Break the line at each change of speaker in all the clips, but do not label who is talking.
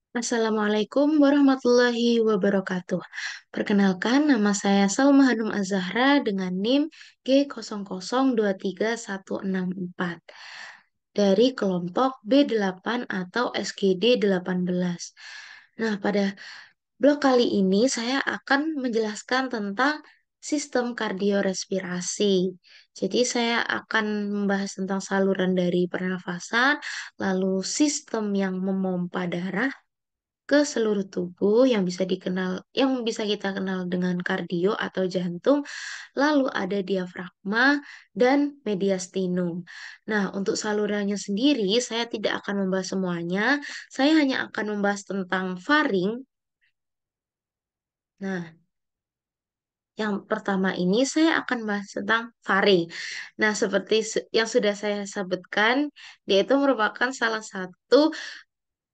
Assalamualaikum warahmatullahi wabarakatuh. Perkenalkan, nama saya Salma Hanum Azahra dengan NIM G00236164 dari kelompok B8 atau SGD 18. Nah, pada blog kali ini saya akan menjelaskan tentang sistem kardiorespirasi. Jadi saya akan membahas tentang saluran dari pernafasan, lalu sistem yang memompa darah ke seluruh tubuh yang bisa kita kenal dengan kardio atau jantung, lalu ada diafragma dan mediastinum. Nah, untuk salurannya sendiri saya tidak akan membahas semuanya, saya hanya akan membahas tentang faring. Nah, yang pertama ini saya akan bahas tentang faring. Nah, seperti yang sudah saya sebutkan, dia itu merupakan salah satu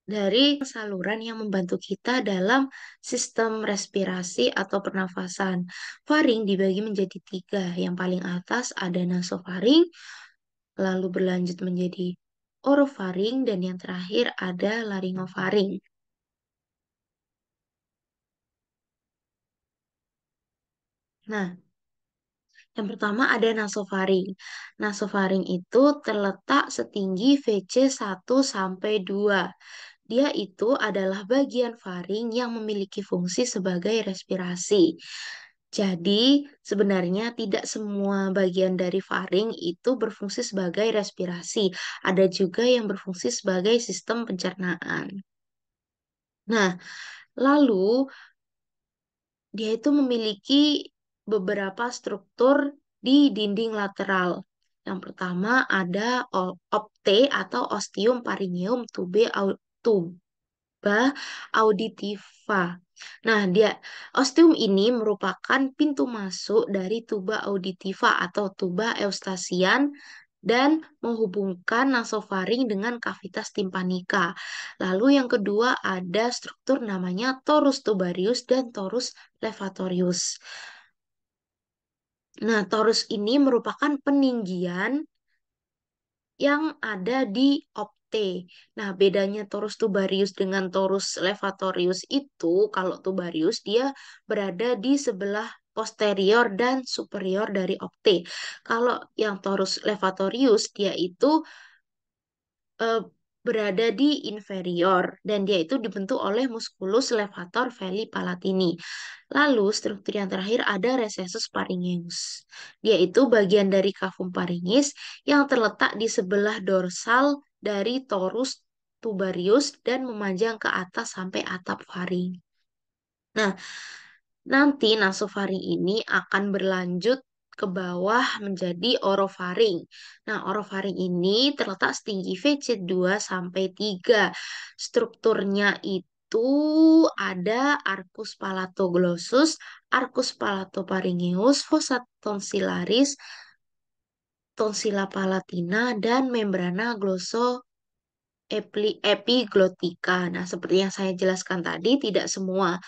dari saluran yang membantu kita dalam sistem respirasi atau pernafasan. Faring dibagi menjadi tiga. Yang paling atas ada nasofaring, lalu berlanjut menjadi orofaring, dan yang terakhir ada laringofaring. Nah, yang pertama ada nasofaring. Nasofaring itu terletak setinggi VC1 sampai 2. Dia itu adalah bagian faring yang memiliki fungsi sebagai respirasi. Jadi, sebenarnya tidak semua bagian dari faring itu berfungsi sebagai respirasi. Ada juga yang berfungsi sebagai sistem pencernaan. Nah, lalu dia itu memiliki beberapa struktur di dinding lateral. Yang pertama ada opte atau ostium pharyngeum tuba auditiva. Nah, ostium ini merupakan pintu masuk dari tuba auditiva atau tuba eustasian dan menghubungkan nasofaring dengan kavitas timpanika. Lalu yang kedua ada struktur namanya torus tubarius dan torus levatorius. Nah, torus ini merupakan peninggian yang ada di opte. Nah, bedanya torus tubarius dengan torus levatorius itu, kalau tubarius dia berada di sebelah posterior dan superior dari opte. Kalau yang torus levatorius dia itu eh, berada di inferior dan dia itu dibentuk oleh musculus levator veli palatini. Lalu struktur yang terakhir ada recessus pharyngeus. Dia itu bagian dari cavum pharyngeus yang terletak di sebelah dorsal dari torus tubarius dan memanjang ke atas sampai atap faring. Nah, nanti nasofaring ini akan berlanjut ke bawah menjadi orofaring. Nah, orofaring ini terletak setinggi VC2 sampai 3. Strukturnya itu ada arcus palatoglossus, arcus palatopharyngeus, fossa tonsillaris, tonsilla palatina, dan membrana epiglotika. Nah, seperti yang saya jelaskan tadi, tidak semua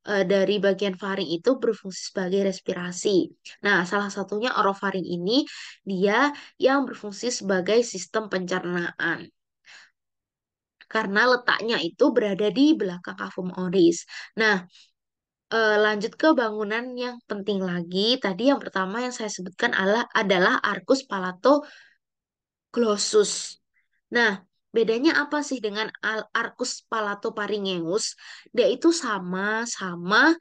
dari bagian faring itu berfungsi sebagai respirasi. Nah, salah satunya orofaring ini dia yang berfungsi sebagai sistem pencernaan. Karena letaknya itu berada di belakang cavum oris. Nah, lanjut ke bangunan yang penting lagi. Tadi yang pertama yang saya sebutkan adalah arcus palatoglossus. Nah, bedanya apa sih dengan arcus palatopharyngeus? Dia itu sama-sama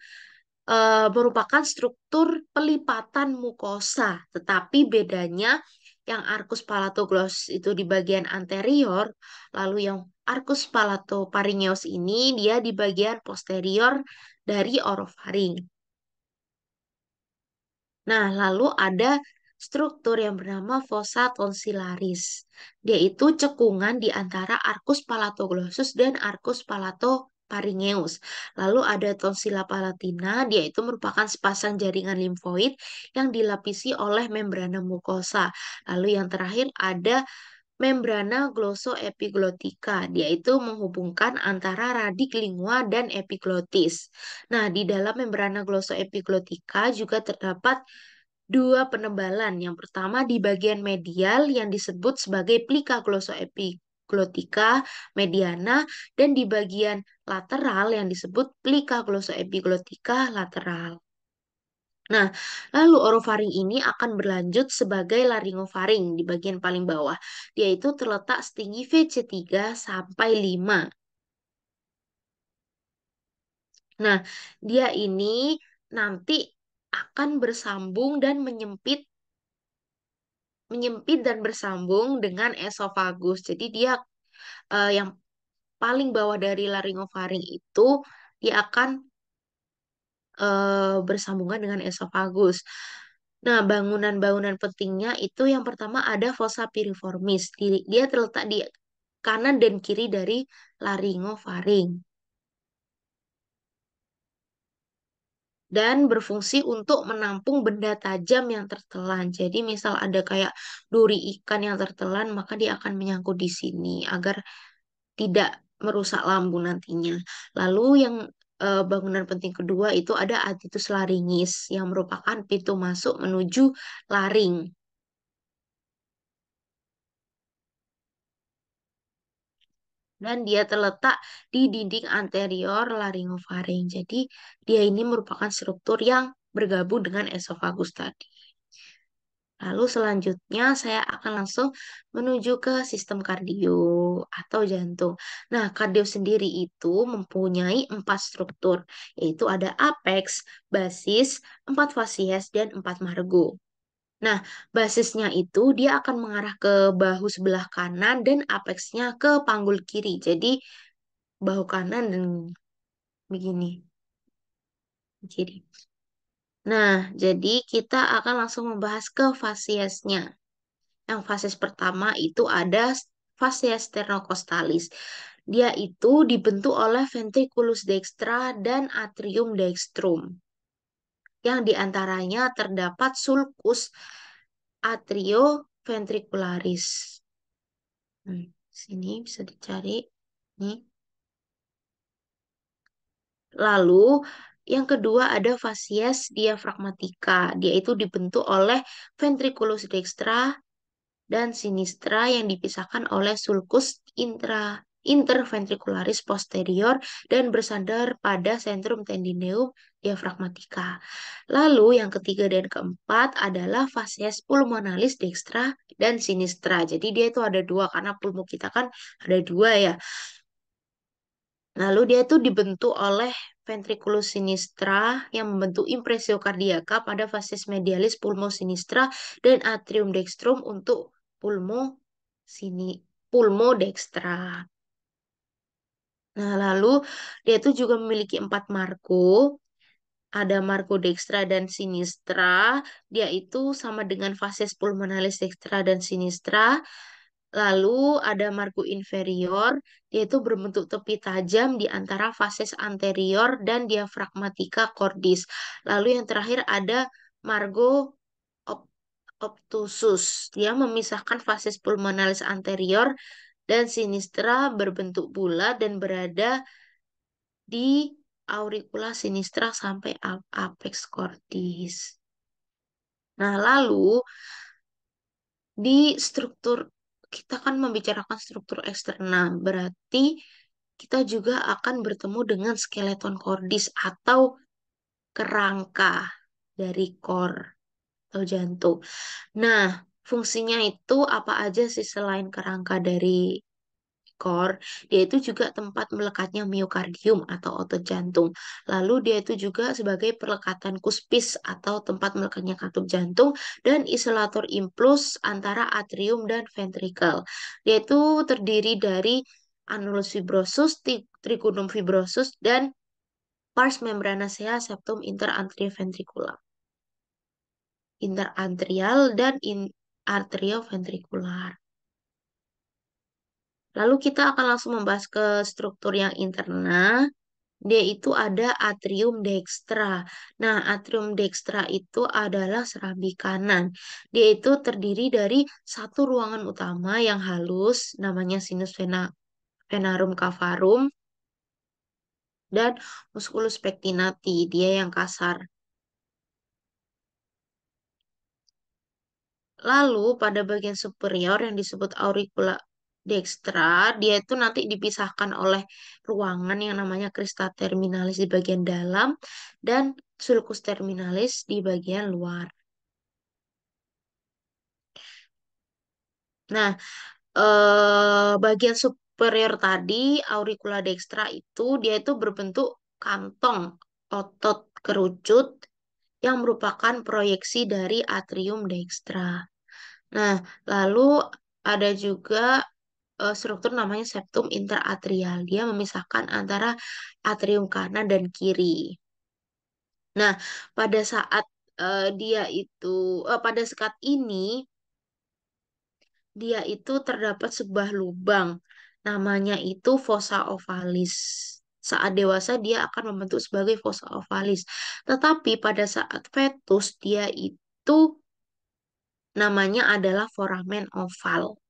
merupakan struktur pelipatan mukosa, tetapi bedanya yang arcus palatogloss itu di bagian anterior, lalu yang arcus palatopharyngeus ini dia di bagian posterior dari orofaring. Nah, lalu ada struktur yang bernama fossa tonsillaris. Dia itu cekungan di antara arcus palatoglossus dan arcus palatopharyngeus. Lalu ada tonsilla palatina, dia itu merupakan sepasang jaringan limfoid yang dilapisi oleh membrana mukosa. Lalu yang terakhir ada membrana glossoepiglotika. Dia itu menghubungkan antara radik lingua dan epiglotis. Nah, di dalam membrana glossoepiglotika juga terdapat dua penebalan. Yang pertama di bagian medial yang disebut sebagai plika glossoepiglotica glotika, mediana, dan di bagian lateral yang disebut plika glosoepiglotika lateral. Nah, lalu orofaring ini akan berlanjut sebagai laringofaring di bagian paling bawah. Dia itu terletak setinggi VC3 sampai 5. Nah, dia ini nanti akan bersambung dan menyempit menyempit dan bersambung dengan esofagus. Jadi dia yang paling bawah dari laringofaring itu dia akan bersambungan dengan esofagus. Nah, bangunan-bangunan pentingnya itu yang pertama ada fossa piriformis. Dia terletak di kanan dan kiri dari laringofaring dan berfungsi untuk menampung benda tajam yang tertelan. Jadi, misal ada kayak duri ikan yang tertelan, maka dia akan menyangkut di sini agar tidak merusak lambung nantinya. Lalu yang bangunan penting kedua itu ada atitus laringis yang merupakan pintu masuk menuju laring. Dan dia terletak di dinding anterior laringofaring. Jadi dia ini merupakan struktur yang bergabung dengan esofagus tadi. Lalu selanjutnya saya akan langsung menuju ke sistem kardio atau jantung. Nah, kardio sendiri itu mempunyai 4 struktur, yaitu ada apex, basis, 4 fasies, dan 4 margo. Nah, basisnya itu dia akan mengarah ke bahu sebelah kanan dan apexnya ke panggul kiri. Jadi, bahu kanan dan begini, kiri. Nah, jadi kita akan langsung membahas ke fasiesnya. Yang fases pertama itu ada fasies sternocostalis. Dia itu dibentuk oleh ventriculus dextra dan atrium dextrum. Yang diantaranya terdapat sulcus atrioventricularis. Sini bisa dicari. Nih. Lalu yang kedua ada fasies diafragmatica. Dia itu dibentuk oleh ventriculus dextra dan sinistra yang dipisahkan oleh sulcus interventricularis posterior dan bersandar pada centrum tendineum diafragmatica. Lalu yang ketiga dan keempat adalah fasies pulmonalis dextra dan sinistra. Jadi dia itu ada dua karena pulmo kita kan ada dua ya. Lalu dia itu dibentuk oleh ventriculus sinistra yang membentuk impresio kardiaka pada fases medialis pulmo sinistra dan atrium dextrum untuk pulmo sini pulmo dextra. Nah, lalu dia itu juga memiliki 4 margo. Ada margo dextra dan sinistra. Dia itu sama dengan fases pulmonalis dextra dan sinistra. Lalu ada margo inferior, yaitu berbentuk tepi tajam di antara fases anterior dan diafragmatica cordis. Lalu yang terakhir ada margo op- obtusus, yang memisahkan fases pulmonalis anterior dan sinistra berbentuk bulat dan berada di auricula sinistra sampai apex cordis. Nah, lalu di struktur kita kan membicarakan struktur eksternal, berarti kita juga akan bertemu dengan skeleton cordis atau kerangka dari core atau jantung. Nah, fungsinya itu apa aja sih selain kerangka dari core? Dia itu juga tempat melekatnya miokardium atau otot jantung. Lalu dia itu juga sebagai perlekatan kuspis atau tempat melekatnya katup jantung dan isolator impuls antara atrium dan ventricle. Dia itu terdiri dari annulus fibrosus, trigunum fibrosus, dan pars membranacea septum interanterioventricular. Interatrial dan arterioventrikular. Lalu kita akan langsung membahas ke struktur yang interna. Dia itu ada atrium dextra. Nah, atrium dextra itu adalah serambi kanan. Dia itu terdiri dari satu ruangan utama yang halus, namanya sinus venarum cavarum, dan musculus pectinati, dia yang kasar. Lalu pada bagian superior yang disebut auricula Dextra, dia itu nanti dipisahkan oleh ruangan yang namanya crista terminalis di bagian dalam dan sulcus terminalis di bagian luar. Nah, bagian superior tadi, auricula dextra itu, dia itu berbentuk kantong otot kerucut yang merupakan proyeksi dari atrium dextra. Nah, lalu ada juga struktur namanya septum interatrial. Dia memisahkan antara atrium kanan dan kiri. Nah, pada saat dia itu pada saat ini dia itu terdapat sebuah lubang namanya itu fossa ovalis. Saat dewasa dia akan membentuk sebagai fossa ovalis. Tetapi pada saat fetus dia itu namanya adalah foramen oval.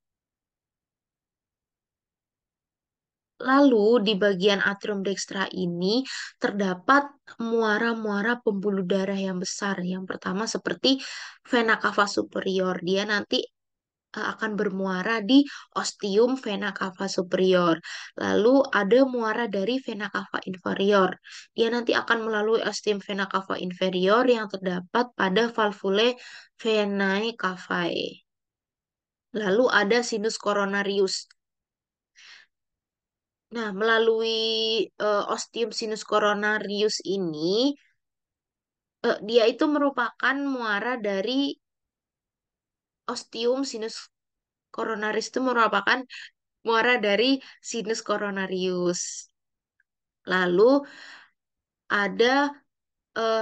Lalu di bagian atrium dextra ini terdapat muara-muara pembuluh darah yang besar. Yang pertama seperti vena cava superior. Dia nanti akan bermuara di ostium vena cava superior. Lalu ada muara dari vena cava inferior. Dia nanti akan melalui ostium vena cava inferior yang terdapat pada valvulae venae cavae. Lalu ada sinus coronarius. Nah, melalui ostium sinus coronarius ini, dia itu merupakan muara dari ostium sinus coronaris itu merupakan muara dari sinus coronarius. Lalu ada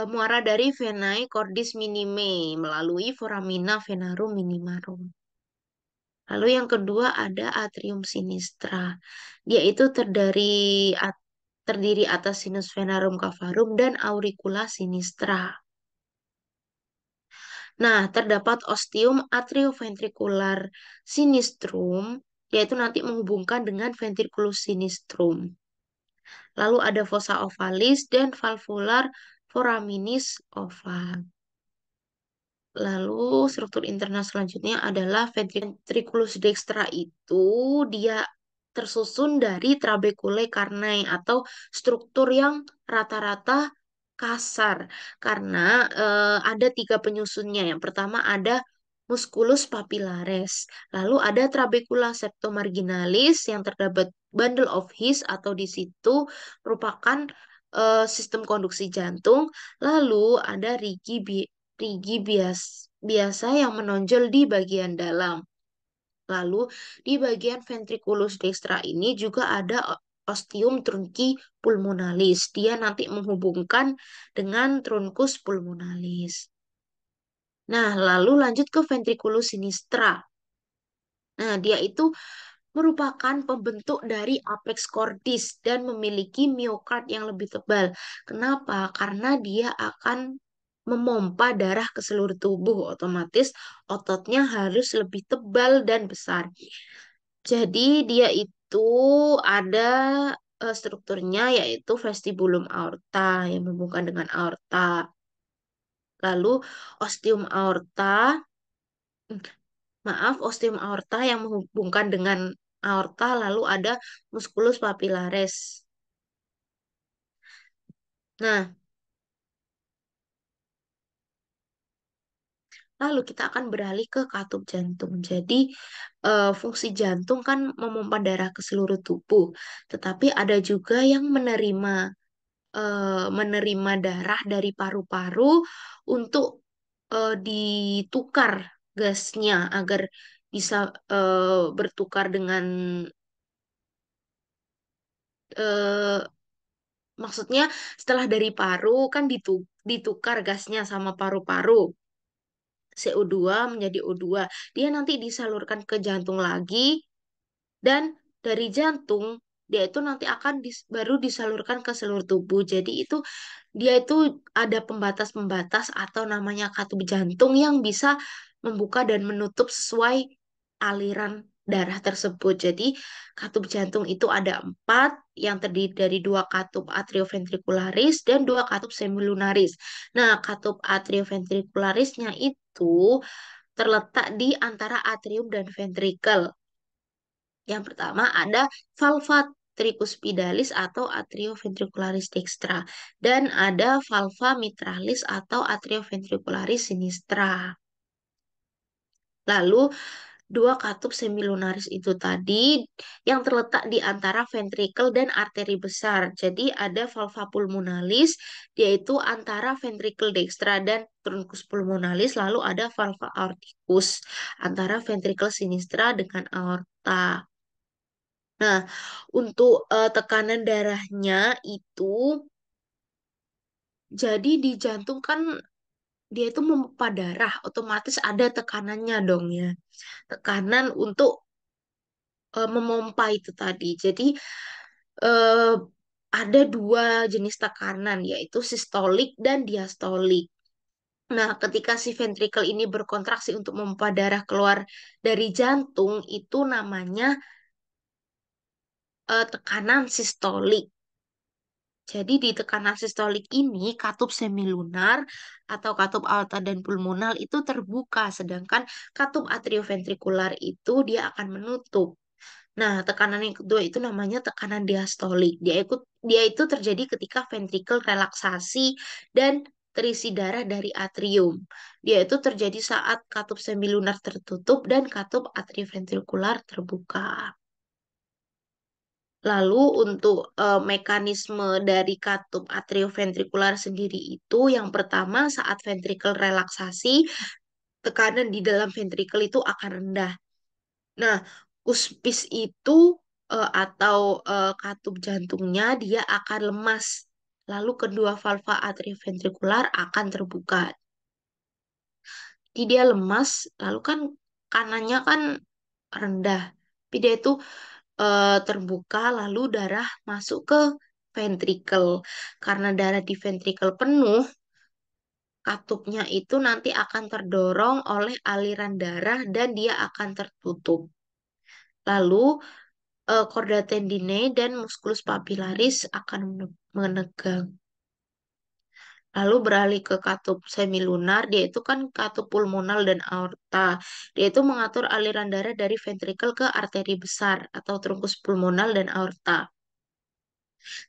muara dari venae cordis minime melalui foramina venarum minimarum. Lalu yang kedua ada atrium sinistra. Dia itu terdiri atas sinus venarum cavarum dan auricula sinistra. Nah, terdapat ostium atrioventricular sinistrum, yaitu nanti menghubungkan dengan ventriculus sinistrum. Lalu ada fossa ovalis dan valvular foraminis oval. Lalu struktur internal selanjutnya adalah ventriculus dextra itu dia tersusun dari trabeculae carneae atau struktur yang rata-rata kasar karena ada tiga penyusunnya. Yang pertama ada musculus papillaris, lalu ada trabecula septomarginalis yang terdapat bundle of His atau di situ merupakan sistem konduksi jantung, lalu ada rigi biasa yang menonjol di bagian dalam. Lalu di bagian ventriculus dextra ini juga ada ostium trunci pulmonalis. Dia nanti menghubungkan dengan truncus pulmonalis. Nah, lalu lanjut ke ventriculus sinistra. Nah, dia itu merupakan pembentuk dari apex cordis dan memiliki miokard yang lebih tebal. Kenapa? Karena dia akan memompa darah ke seluruh tubuh, otomatis ototnya harus lebih tebal dan besar. Jadi dia itu ada strukturnya yaitu vestibulum aorta yang menghubungkan dengan aorta. Lalu ostium aorta, hmm, maaf, ostium aorta yang menghubungkan dengan aorta, lalu ada musculus papillaris. Nah, lalu kita akan beralih ke katup jantung. Jadi, fungsi jantung kan memompa darah ke seluruh tubuh, tetapi ada juga yang menerima darah dari paru-paru untuk ditukar gasnya agar bisa bertukar dengan eh, maksudnya setelah dari paru kan ditukar gasnya sama paru-paru. CO2 menjadi O2. Dia nanti disalurkan ke jantung lagi dan dari jantung dia itu nanti akan baru disalurkan ke seluruh tubuh. Jadi itu dia itu ada pembatas-pembatas atau namanya katup jantung yang bisa membuka dan menutup sesuai aliran darah tersebut. Jadi katup jantung itu ada empat yang terdiri dari dua katup atrioventricularis dan dua katup semilunaris. Nah, katup atrioventricularisnya itu terletak di antara atrium dan ventrikel. Yang pertama ada valva tricuspidalis atau atrioventricularis dextra dan ada valva mitralis atau atrioventricularis sinistra. Lalu dua katup semilunaris itu tadi yang terletak di antara ventrikel dan arteri besar. Jadi ada valva pulmonalis yaitu antara ventrikel dextra dan truncus pulmonalis. Lalu ada valva aorticus antara ventrikel sinistra dengan aorta. Nah, untuk tekanan darahnya itu jadi di jantung kan dia itu memompa darah, otomatis ada tekanannya dong ya. Tekanan untuk memompa itu tadi. Jadi eh, ada dua jenis tekanan yaitu sistolik dan diastolik. Nah, ketika si ventrikel ini berkontraksi untuk memompa darah keluar dari jantung itu namanya tekanan sistolik. Jadi di tekanan sistolik ini katup semilunar atau katup aorta dan pulmonal itu terbuka, sedangkan katup atrioventrikular itu dia akan menutup. Nah, tekanan yang kedua itu namanya tekanan diastolik. Dia itu terjadi ketika ventrikel relaksasi dan terisi darah dari atrium. Dia itu terjadi saat katup semilunar tertutup dan katup atrioventrikular terbuka. Lalu untuk mekanisme dari katup atrioventrikular sendiri itu yang pertama saat ventrikel relaksasi, tekanan di dalam ventrikel itu akan rendah. Nah, kuspis itu atau katup jantungnya dia akan lemas. Lalu kedua valva atrioventrikular akan terbuka. Jadi dia lemas, lalu kan kanannya kan rendah. Tapi dia itu terbuka, lalu darah masuk ke ventrikel. Karena darah di ventrikel penuh, katupnya itu nanti akan terdorong oleh aliran darah dan dia akan tertutup. Lalu chorda tendinae dan musculus papillaris akan menegang. Lalu beralih ke katup semilunar, dia itu kan katup pulmonal dan aorta. Dia itu mengatur aliran darah dari ventrikel ke arteri besar atau trunkus pulmonal dan aorta.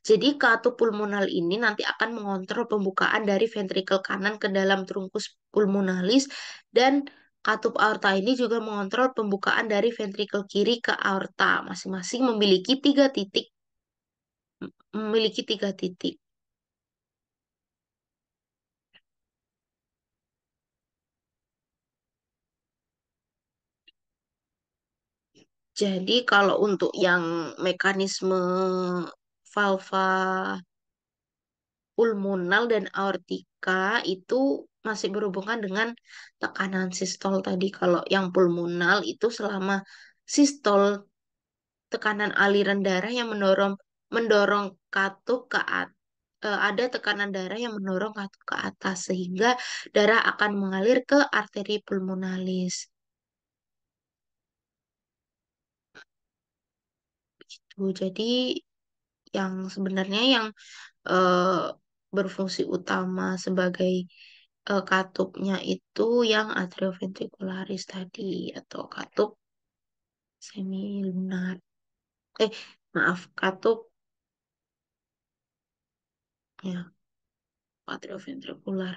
Jadi katup pulmonal ini nanti akan mengontrol pembukaan dari ventrikel kanan ke dalam trunkus pulmonalis dan katup aorta ini juga mengontrol pembukaan dari ventrikel kiri ke aorta. Masing-masing memiliki tiga titik. Jadi kalau untuk yang mekanisme valva pulmonal dan aortika itu masih berhubungan dengan tekanan sistol tadi. Kalau yang pulmonal itu selama sistol tekanan aliran darah yang mendorong mendorong katup ada tekanan darah yang mendorong katup ke atas sehingga darah akan mengalir ke arteri pulmonalis. Tuh, jadi yang sebenarnya yang eh, berfungsi utama sebagai katupnya itu yang atrioventricularis tadi atau katup semilunar. Eh, maaf, katup ya atrioventrikular.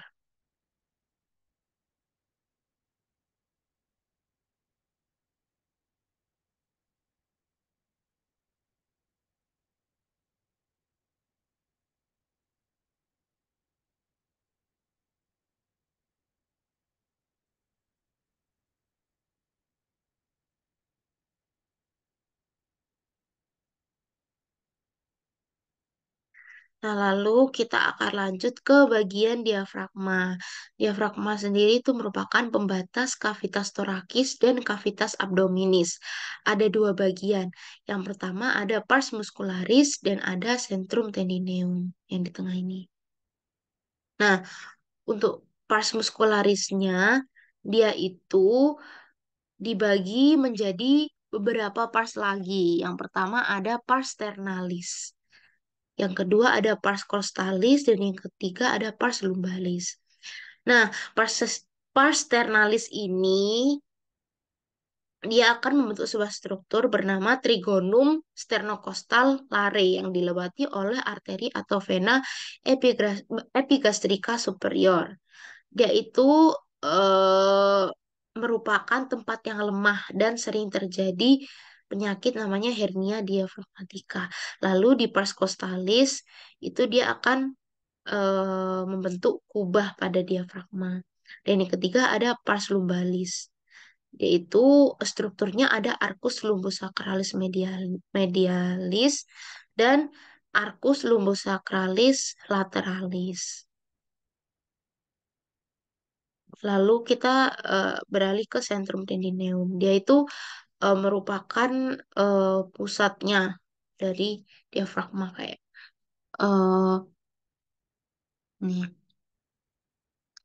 Nah, lalu kita akan lanjut ke bagian diafragma. Diafragma sendiri itu merupakan pembatas kavitas torakis dan kavitas abdominis. Ada dua bagian. Yang pertama ada pars muscularis dan ada centrum tendineum yang di tengah ini. Nah, untuk pars muscularisnya, dia itu dibagi menjadi beberapa pars lagi. Yang pertama ada pars ternalis. Yang kedua ada pars costalis dan yang ketiga ada pars lumbalis. Nah, pars ternalis ini dia akan membentuk sebuah struktur bernama trigonum sternocostal lare yang dilewati oleh arteri atau vena epigastrika superior. Dia itu eh, merupakan tempat yang lemah dan sering terjadi penyakit namanya hernia diafragmatika. Lalu di pars costalis itu dia akan membentuk kubah pada diafragma. Dan yang ketiga ada pars lumbalis, yaitu strukturnya ada arcus lumbosacralis medialis dan arcus lumbosacralis lateralis. Lalu kita beralih ke centrum tendineum. Dia itu merupakan pusatnya dari diafragma kayak eh nih.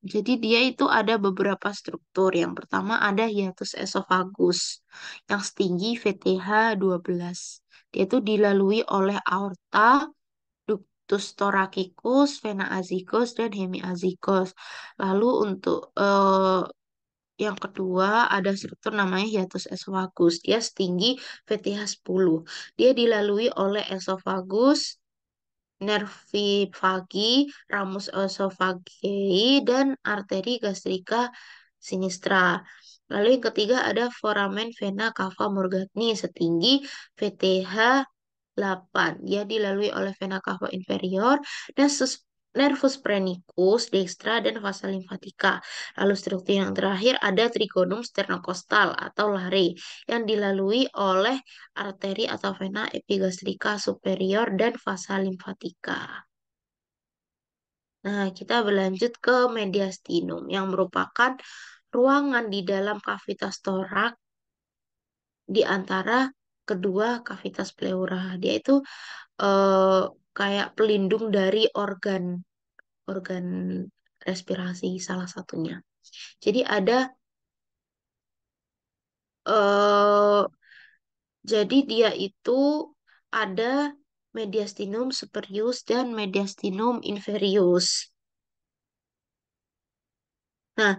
Jadi dia itu ada beberapa struktur. Yang pertama ada hiatus esophagus yang setinggi VTH 12. Dia itu dilalui oleh aorta, ductus thoracicus, vena azygos, dan hemiazygos. Lalu untuk yang kedua ada struktur namanya hiatus esophagus. Dia setinggi VTH 10. Dia dilalui oleh esophagus, nervi vagi, ramus esophageal, dan arteri gastrika sinistra. Lalu yang ketiga ada foramen vena cava morgagni setinggi VTH 8. Dia dilalui oleh vena cava inferior, nervus phrenicus, dextra, dan vasa limfatika. Lalu struktur yang terakhir ada trigonum sternocostal atau lare yang dilalui oleh arteri atau vena epigastrika superior dan vasa limfatika. Nah, kita berlanjut ke mediastinum yang merupakan ruangan di dalam kavitas torak di antara kedua kavitas pleura. Dia itu eh, kayak pelindung dari organ organ respirasi salah satunya. Jadi ada eh jadi dia itu ada mediastinum superius dan mediastinum inferius. Nah,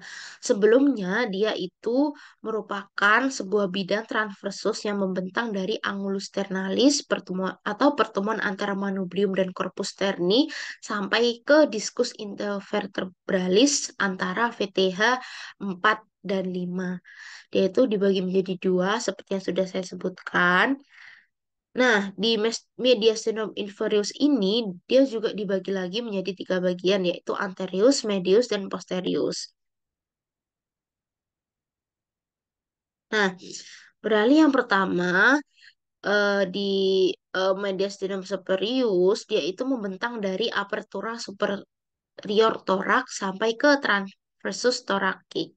sebelumnya dia itu merupakan sebuah bidang transversus yang membentang dari angulus ternalis pertemuan atau pertemuan antara manubrium dan corpus sterni sampai ke diskus intervertebralis antara VTH 4 dan 5. Dia itu dibagi menjadi dua seperti yang sudah saya sebutkan. Nah, di mediastinum inferius ini dia juga dibagi lagi menjadi tiga bagian yaitu anterius, medius, dan posterius. Nah, beralih yang pertama di mediastinum superius, dia itu membentang dari apertura superior thorax sampai ke transversus thoracic,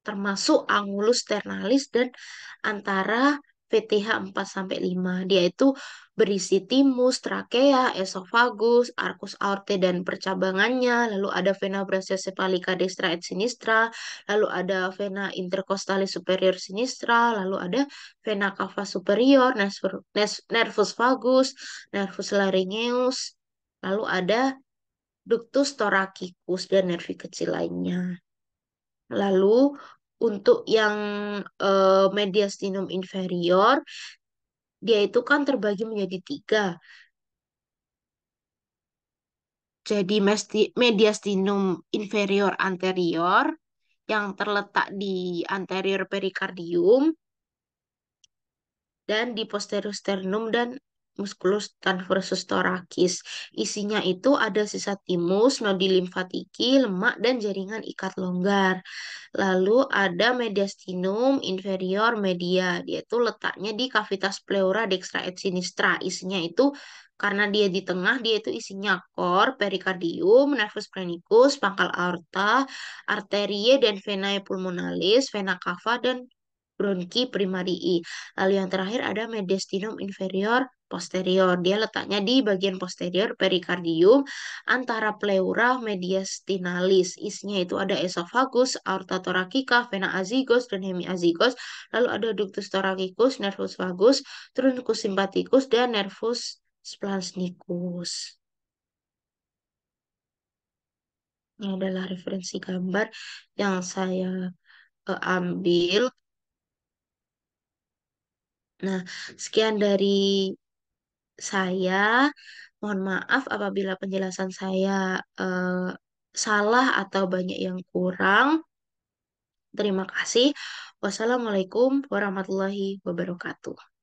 termasuk angulus ternalis dan antara VTH 4 sampai 5. Dia itu berisi timus, trakea, esofagus, arcus aortae dan percabangannya, lalu ada vena brachiocephalica dextra et sinistra, lalu ada vena intercostalis superior sinistra, lalu ada vena cava superior, nervus vagus, nervus laryngeus, lalu ada ductus thoracicus dan nervi kecil lainnya. Lalu untuk yang mediastinum inferior, dia itu kan terbagi menjadi tiga. Jadi mediastinum inferior anterior yang terletak di anterior perikardium dan di posterior sternum dan musculus transversus thoracis. Isinya itu ada sisa timus, nodi limfatiki, lemak, dan jaringan ikat longgar. Lalu ada mediastinum inferior media. Dia itu letaknya di kavitas pleura dextra et sinistra. Isinya itu karena dia di tengah, dia itu isinya core, perikardium, nervus phrenicus, pangkal aorta, arterie dan venae pulmonalis, vena cava dan bronki primarii. Lalu yang terakhir ada mediastinum inferior posterior. Dia letaknya di bagian posterior perikardium antara pleura mediastinalis. Isinya itu ada esophagus, aorta thoracica, vena azygos, dan hemiazygos. Lalu ada ductus thoracicus, nervus vagus, truncus sympathicus, dan nervus splanchnicus. Ini adalah referensi gambar yang saya ambil. Nah, sekian dari saya. Mohon maaf apabila penjelasan saya salah atau banyak yang kurang. Terima kasih. Wassalamualaikum warahmatullahi wabarakatuh.